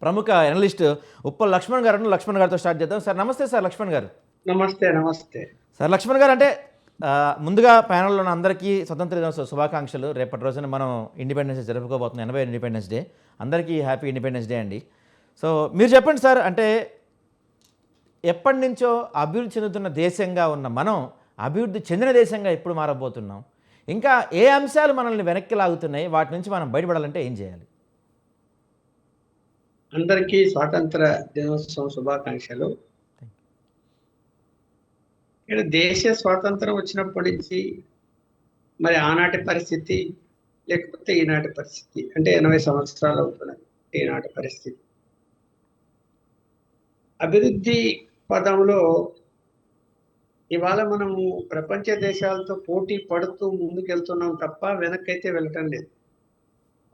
ప్రముఖ అనలిస్ట్ ఉప్పల్ లక్ష్మణ్ గారు. లక్ష్మణ్ గారితో స్టార్ట్ చేద్దాం. సార్ నమస్తే. సార్ లక్ష్మణ్ గారు. నమస్తే. నమస్తే సార్ లక్ష్మణ్ గారు, అంటే ముందుగా ప్యానెల్లో ఉన్న అందరికీ స్వతంత్ర దినోత్సవ శుభాకాంక్షలు. రేపటి రోజున మనం ఇండిపెండెన్స్ డే జరుపుకోబోతున్నాం, 80 ఇండిపెండెన్స్ డే. అందరికీ హ్యాపీ ఇండిపెండెన్స్ డే అండి. సో మీరు చెప్పండి సార్, అంటే ఎప్పటి నుంచో అభివృద్ధి చెందుతున్న దేశంగా ఉన్న మనం అభివృద్ధి చెందిన దేశంగా ఎప్పుడు మారబోతున్నాం? ఇంకా ఏ అంశాలు మనల్ని వెనక్కి లాగుతున్నాయి? వాటి నుంచి మనం బయటపడాలంటే ఏం చేయాలి? అందరికీ స్వాతంత్ర దినోత్సవం శుభాకాంక్షలు. ఇక్కడ దేశ స్వాతంత్రం వచ్చినప్పటి నుంచి మరి ఆనాటి పరిస్థితి లేకపోతే ఈనాటి పరిస్థితి, అంటే 80 సంవత్సరాలు అవుతున్నది ఈనాటి పరిస్థితి. అభివృద్ధి పదంలో ఇవాళ మనము ప్రపంచ దేశాలతో పోటీ పడుతూ ముందుకెళ్తున్నాం తప్ప వెనక్కైతే వెళ్ళటం లేదు.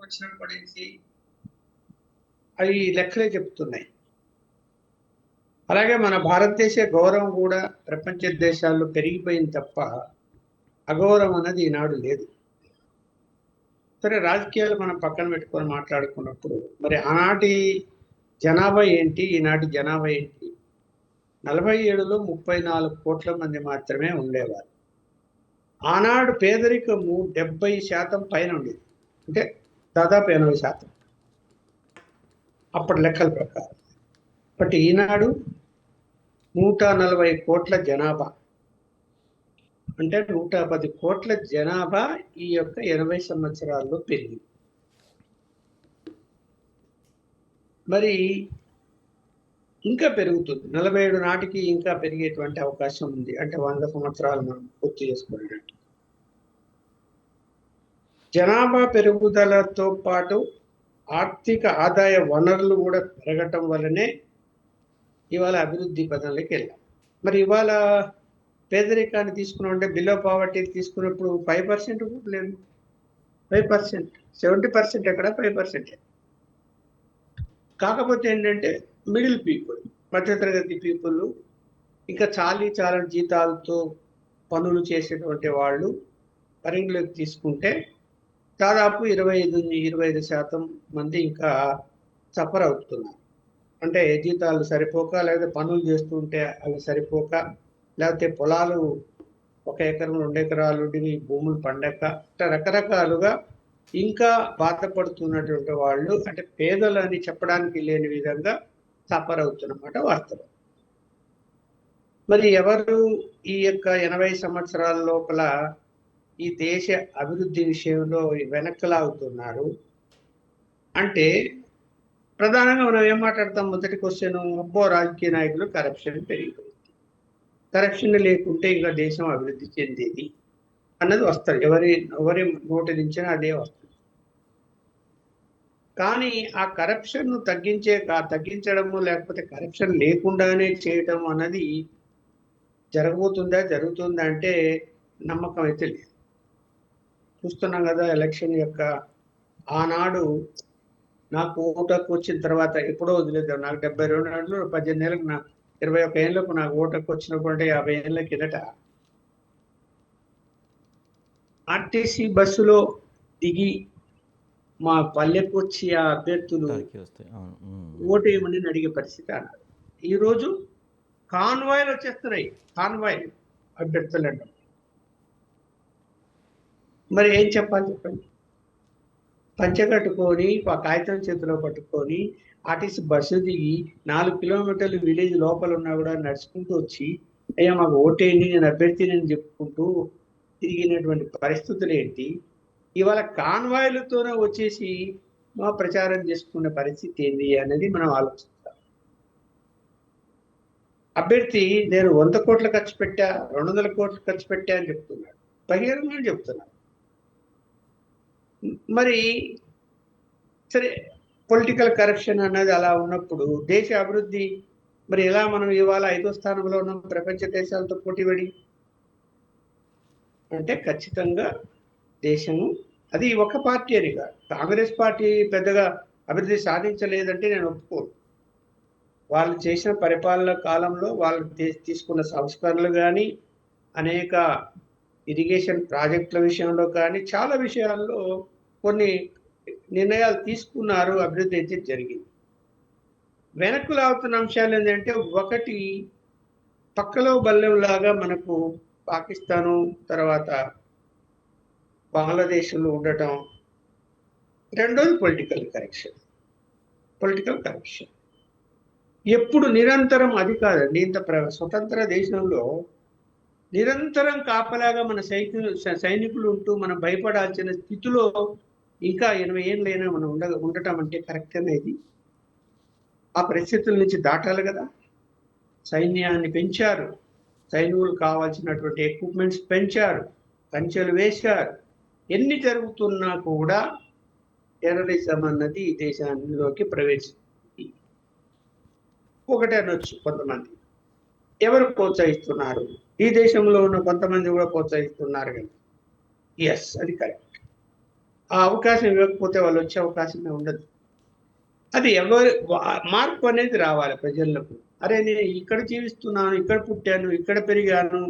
వచ్చినప్పటి నుంచి అవి లెక్కలే చెప్తున్నాయి. అలాగే మన భారతదేశ గౌరవం కూడా ప్రపంచ దేశాల్లో పెరిగిపోయింది తప్ప అగౌరవం అనేది ఈనాడు లేదు. సరే, రాజకీయాలు మనం పక్కన పెట్టుకొని మాట్లాడుకున్నప్పుడు మరి ఆనాటి జనాభా ఏంటి, ఈనాటి జనాభా ఏంటి? 47లో 34 కోట్ల మంది మాత్రమే ఉండేవారు. ఆనాడు పేదరికము 70% పైన ఉండేది, అంటే దాదాపు 80% అప్పటి లెక్కల ప్రకారం. బట్ ఈనాడు 140 కోట్ల జనాభా, అంటే 110 కోట్ల జనాభా ఈ యొక్క 80 సంవత్సరాల్లో పెరిగింది. మరి ఇంకా పెరుగుతుంది, 47 నాటికి ఇంకా పెరిగేటువంటి అవకాశం ఉంది. అంటే 100 సంవత్సరాలు మనం పూర్తి చేసుకునేటట్టు. జనాభా పెరుగుదలతో పాటు ఆర్థిక ఆదాయ వనరులు కూడా పెరగటం వల్లనే ఇవాళ అభివృద్ధి పదంలోకి వెళ్ళాం. మరి ఇవాళ పేదరికాన్ని తీసుకున్నామంటే బిలో పావర్టీ తీసుకున్నప్పుడు 5% కూడా లేదు. 5%, 70% ఎక్కడ, 5%. కాకపోతే ఏంటంటే మిడిల్ పీపుల్, మధ్యతరగతి పీపుల్, ఇంకా చాలని జీతాలతో పనులు చేసేటువంటి వాళ్ళు పరిగణలోకి తీసుకుంటే దాదాపు 25% మంది ఇంకా సఫర్ అవుతున్నారు. అంటే జీతాలు సరిపోక, లేకపోతే పనులు చేస్తుంటే అవి సరిపోక, లేకపోతే పొలాలు 1 ఎకరం 2 ఎకరాలు భూములు పండక, రకరకాలుగా ఇంకా బాధపడుతున్నటువంటి వాళ్ళు, అంటే పేదలని చెప్పడానికి లేని విధంగా సఫర్ అవుతున్నమాట వాస్తవం. మరి ఎవరు ఈ యొక్క 80 సంవత్సరాల లోపల ఈ దేశ అభివృద్ధి విషయంలో వెనక్కలాగుతున్నారు అంటే ప్రధానంగా మనం ఏం మాట్లాడతాం? మొదటి క్వశ్చన్, అబ్బో రాజకీయ నాయకులు కరప్షన్ పెరిగిపోయింది, కరప్షన్ లేకుంటే ఇంకా దేశం అభివృద్ధి చెందేది అన్నది వస్తుంది. ఎవరి నోటి నుంచి అదే వస్తుంది. కానీ ఆ కరప్షన్ తగ్గించడము, లేకపోతే కరప్షన్ లేకుండానే చేయటం అన్నది జరుగుతుందా అంటే నమ్మకం అయితే లేదు. చూస్తున్నాం కదా, ఎలక్షన్ యొక్క ఆనాడు నాకు ఓటకు వచ్చిన తర్వాత ఎప్పుడో వదిలేద్దాం, నాకు 72 ఏళ్ళు, 18 ఏళ్ళకు, నాకు 21 ఏళ్ళకు నాకు ఓటకు వచ్చినప్పుడు 50 ఏళ్ళ కిందట ఆర్టీసీ బస్సులో దిగి మా పల్లెకు వచ్చి ఆ అభ్యర్థులు ఓటు వేయమని అడిగే పరిస్థితి అన్నారు. ఈరోజు కాన్వాయ్లు వచ్చేస్తున్నాయి, కాన్వాయ్లు అభ్యర్థులు అంటారు. మరి ఏం చెప్పాలి చెప్పండి? పంచె కట్టుకొని, ఆ కాగితం చేతిలో పట్టుకొని ఆర్టీసీ బస్సు దిగి 4 కిలోమీటర్లు విలేజ్ లోపల ఉన్నా కూడా నడుచుకుంటూ వచ్చి అయ్యా మాకు ఓటేయండి, నేను అభ్యర్థిని చెప్పుకుంటూ తిరిగినటువంటి పరిస్థితులు ఏంటి? ఇవాళ కాన్వాయ్లతోనే వచ్చేసి మా ప్రచారం చేసుకునే పరిస్థితి ఏంటి అనేది మనం ఆలోచిస్తాం. అభ్యర్థి నేను 100 కోట్లు ఖర్చు పెట్టా, 200 కోట్లు ఖర్చు పెట్టా అని చెప్తున్నాడు, బహిరంగంగా చెప్తున్నాడు. మరి సరే, పొలిటికల్ కరప్షన్ అన్నది అలా ఉన్నప్పుడు దేశ అభివృద్ధి మరి ఎలా? మనం ఇవాళ 5వ స్థానంలో ఉన్నాం ప్రపంచ దేశాలతో పోటీపడి. అంటే ఖచ్చితంగా దేశము, అది ఒక పార్టీ అని కాదు, కాంగ్రెస్ పార్టీ పెద్దగా అభివృద్ధి సాధించలేదంటే నేను ఒప్పుకోను. వాళ్ళు చేసిన పరిపాలన కాలంలో వాళ్ళు తీసుకున్న సంస్కరణలు కానీ, అనేక ఇరిగేషన్ ప్రాజెక్టుల విషయంలో కానీ, చాలా విషయాల్లో కొన్ని నిర్ణయాలు తీసుకున్నారు, అభివృద్ధి అయితే జరిగింది. వెనక్కు లాగుతున్న అంశాలు ఏంటంటే, ఒకటి పక్కలో బల్లెంలాగా మనకు పాకిస్తాను, తర్వాత బంగ్లాదేశ్లో ఉండటం. రెండోది పొలిటికల్ కరెక్షన్. పొలిటికల్ కరెక్షన్ ఎప్పుడు నిరంతరం అది కాదండి. ఇంత స్వతంత్ర దేశంలో నిరంతరం కాపలాగా మన సైనికులు ఉంటూ మనం భయపడాల్సిన స్థితిలో ఇంకా 80 ఏళ్ళైనా మనం ఉండటం అంటే కరెక్ట్ అనేది. ఆ పరిస్థితుల నుంచి దాటాలి కదా. సైన్యాన్ని పెంచారు, సైనికులు కావాల్సినటువంటి ఎక్విప్మెంట్స్ పెంచారు, కంచెలు వేశారు. ఎన్ని జరుగుతున్నా కూడా టెర్రరిజం అన్నది ఈ దేశంలోకి ప్రవేశించింది. ఒకటే అనొచ్చు కొంతమంది. ఎవరు ప్రోత్సహిస్తున్నారు? ఈ దేశంలో ఉన్న కొంతమంది కూడా ప్రోత్సహిస్తున్నారు కదా. ఎస్, అది కరెక్ట్. ఆ అవకాశం ఇవ్వకపోతే వాళ్ళు వచ్చే అవకాశమే ఉండదు. అది మార్పు అనేది రావాలి ప్రజలకు. అరే, నేను ఇక్కడ జీవిస్తున్నాను, ఇక్కడ పుట్టాను, ఇక్కడ పెరిగాను,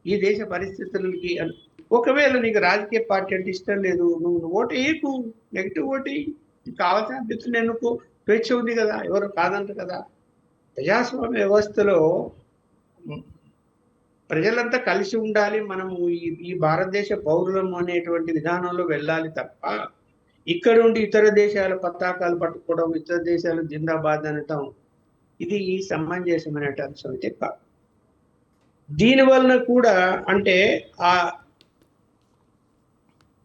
ఈ దేశ పరిస్థితులకి ఒకవేళ నీకు రాజకీయ పార్టీ అంటే ఇష్టం లేదు, నువ్వు ఓటు వేయకు, నెగిటివ్ ఓటు కావాల్సిన అభ్యర్థులు ఎన్నుకో, స్వేచ్ఛ ఉంది కదా, ఎవరు కాదంటారు కదా. ప్రజాస్వామ్య వ్యవస్థలో ప్రజలంతా కలిసి ఉండాలి, మనము ఈ భారతదేశ పౌరులం అనేటువంటి విధానంలో వెళ్ళాలి తప్ప ఇక్కడ ఉండి ఇతర దేశాల పతాకాలు పట్టుకోవడం, ఇతర దేశాలు జిందాబాద్ అనటం, ఇది సమంజసమైన అంశం అయితే కాదు. దీని వలన కూడా అంటే ఆ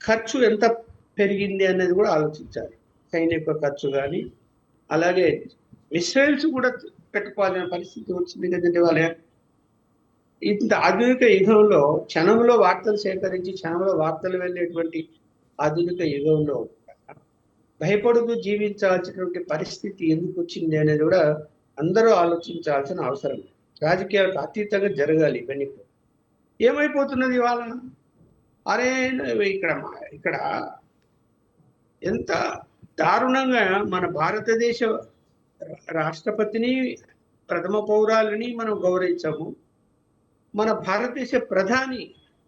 ఖర్చు ఎంత పెరిగింది అనేది కూడా ఆలోచించాలి. సైనిక ఖర్చు కానీ, అలాగే మిసైల్స్ కూడా పెట్టుకోవాల్సిన పరిస్థితి వచ్చింది కదండి. వాళ్ళ ఇంత ఆధునిక యుగంలో క్షణంలో వార్తలు సేకరించి క్షణంలో వార్తలు వెళ్ళేటువంటి ఆధునిక యుగంలో భయపడుతూ జీవించాల్సినటువంటి పరిస్థితి ఎందుకు వచ్చింది అనేది కూడా అందరూ ఆలోచించాల్సిన అవసరం. రాజకీయాలకు అతీతంగా జరగాలి ఇవన్నీ. ఏమైపోతున్నది ఇవాళ? అరే, ఇక్కడ ఎంత దారుణంగా మన భారతదేశ రాష్ట్రపతిని, ప్రథమ పౌరాలని మనం గౌరవించాము. మన భారతదేశ ప్రధాని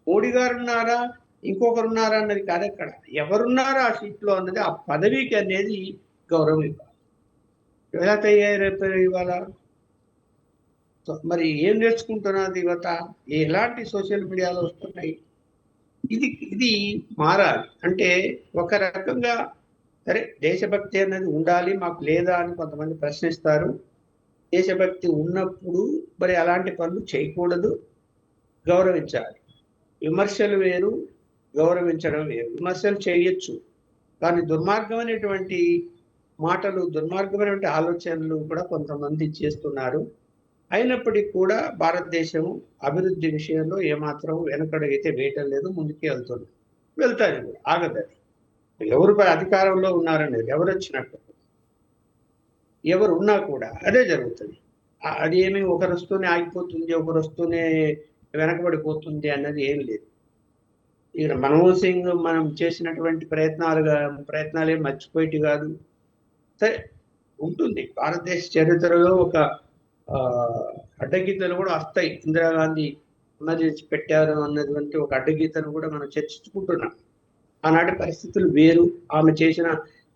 మోడీ గారు ఉన్నారా, ఇంకొకరున్నారా అన్నది కాదు. అక్కడ ఎవరున్నారా ఆ సీట్లో అన్నది, ఆ పదవికి అనేది గౌరవం ఇవ్వాలి. ఎలా తయారైపోయారు ఇవాళ? మరి ఏం నేర్చుకుంటున్నది యువత? ఎలాంటి సోషల్ మీడియాలో వస్తున్నాయి? ఇది మారాలి. అంటే ఒక రకంగా సరే, దేశభక్తి అనేది ఉండాలి, మాకు లేదా అని కొంతమంది ప్రశ్నిస్తారు. దేశభక్తి ఉన్నప్పుడు మరి అలాంటి పనులు చేయకూడదు, గౌరవించాలి. విమర్శలు వేరు, గౌరవించడం వేరు. విమర్శలు చేయొచ్చు, కానీ దుర్మార్గమైనటువంటి మాటలు, దుర్మార్గమైనటువంటి ఆలోచనలు కూడా కొంతమంది చేస్తున్నారు. అయినప్పటికీ కూడా భారతదేశం అభివృద్ధి విషయంలో ఏమాత్రం వెనకడుగైతే వేయటం లేదు, ముందుకే వెళ్తారు, ఆగదని. ఎవరు అధికారంలో ఉన్నారనేది, ఎవరు వచ్చినట్టు, ఎవరు ఉన్నా కూడా అదే జరుగుతుంది. అది ఏమి ఒకరు వస్తూనే ఆగిపోతుంది, ఒకరు వస్తూనే వెనకబడిపోతుంది అన్నది ఏం లేదు. ఇక్కడ మన్మోహన్ సింగ్ మనం చేసినటువంటి ప్రయత్నాలు ఏం మర్చిపోయేటి కాదు. సరే, ఉంటుంది భారతదేశ చరిత్రలో ఒక అడ్డగీతలు కూడా వస్తాయి. ఇందిరాగాంధీ ఎమర్జెన్సీ పెట్టారు అన్నటువంటి ఒక అడ్డగీతను కూడా మనం చర్చించుకుంటున్నాం. ఆనాటి పరిస్థితులు వేరు, ఆమె చేసిన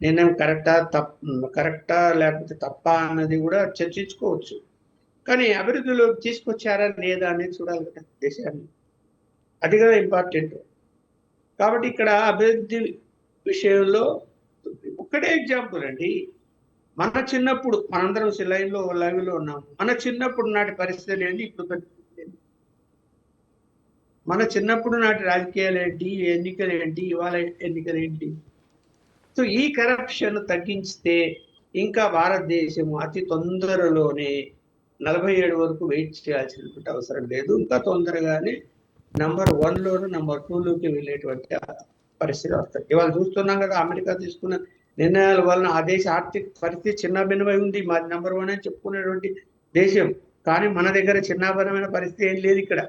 నిర్ణయం కరెక్టా లేకపోతే తప్ప అన్నది కూడా చర్చించుకోవచ్చు. కానీ అభివృద్ధిలో తీసుకొచ్చారా లేదా అనేది చూడాలి కదా దేశాన్ని. అది కదా ఇంపార్టెంట్. కాబట్టి ఇక్కడ అభివృద్ధి విషయంలో ఒక్కటే ఎగ్జాంపుల్ అండి. మన చిన్నప్పుడు మనందరం లైవ్లో ఉన్నాం. మన చిన్నప్పుడు నాటి పరిస్థితులు ఏంటి, ఇప్పుడు పరిస్థితులు ఏంటి? మన చిన్నప్పుడు నాటి రాజకీయాలు ఏంటి, ఎన్నికలు ఏంటి, ఇవాళ ఎన్నికలు ఏంటి? సో ఈ కరప్షన్ తగ్గించితే ఇంకా భారతదేశం అతి తొందరలోనే 47 వరకు వెయిట్ చేయాల్సినటువంటి అవసరం లేదు. ఇంకా తొందరగానే నంబర్ 1లోను నంబర్ 2లోకి వెళ్ళేటువంటి పరిస్థితి వస్తుంది. ఇవాళ చూస్తున్నాం కదా, అమెరికా తీసుకున్న నిర్ణయాల వలన ఆ దేశ ఆర్థిక పరిస్థితి చిన్నభిన్నమై ఉంది. మాది నంబర్ 1 అని చెప్పుకునేటువంటి దేశం, కానీ మన దగ్గర చిన్నభిన్నమైన పరిస్థితి ఏం లేదు ఇక్కడ.